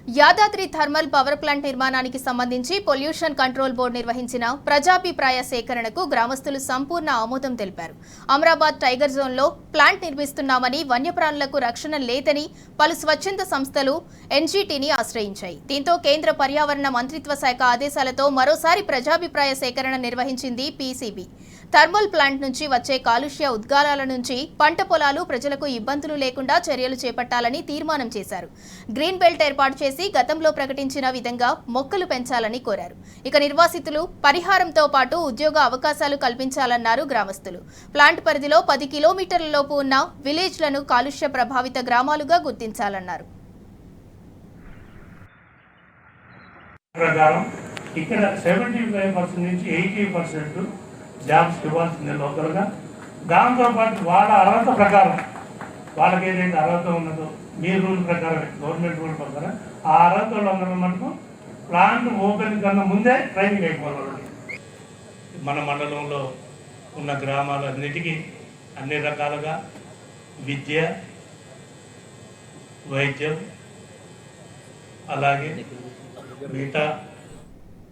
Yadadri thermal power plant నిర్మాణానికి సంబంధించి pollution control board నిర్వహించిన ప్రజాభిప్రాయ సేకరణకు గ్రామస్తులు సంపూర్ణ ఆమోదం తెలిపారు. అమరాబాద్ టైగర్ జోన్లో ప్లాంట్ నిర్మిస్తున్నామని, వన్యప్రాణులకు రక్షణ లేదని పలు స్వచ్ఛంద సంస్థలు ఎన్జీటీని ఆశ్రయించాయి. దీంతో కేంద్ర పర్యావరణ మంత్రిత్వ శాఖ ఆదేశాలతో మరోసారి ప్రజాభిప్రాయ సేకరణ నిర్వహించింది పీసీబీ. థర్మల్ ప్లాంట్ నుంచి వచ్చే కాలుష్య ఉద్గారాల నుంచి పంట పొలాలు, ప్రజలకు ఇబ్బందులు లేకుండా చర్యలు చేపట్టాలని తీర్మానం చేశారు. గ్రీన్ బెల్ట్ ఏర్పాటు చేసి గతంలో ప్రకటించిన విధంగా మొక్కలు పెంచాలని కోరారు. ఇక నిర్వాసితులు పరిహారంతో పాటు ఉద్యోగ అవకాశాలు కల్పించాలన్నారు గ్రామస్తులు. ప్లాంట్ పరిధిలో 10 కిలోమీటర్ల లోపు ఉన్న విలేజ్లను కాలుష్య ప్రభావిత గ్రామాలుగా గుర్తించాలన్నారు. ఇక్కడ 75% నుంచి 80% జాబ్స్ ఇవ్వాల్సిందే లోకల్గా. దాంతోపాటు వాళ్ళ అర్హత ప్రకారం, వాళ్ళకి ఏదైతే అర్హత ఉన్నదో మీ రూల్ ప్రకారం, గవర్నమెంట్ రూల్ ప్రకారం ఆ అర్హత వాళ్ళందరూ మనకు ప్లాంట్ ఓపెన్ కన్నా ముందే ట్రైనింగ్ అయిపోవాలి. మన మండలంలో ఉన్న గ్రామాలన్నిటికీ అన్ని రకాలుగా విద్య, వైద్యం, అలాగే మిగతా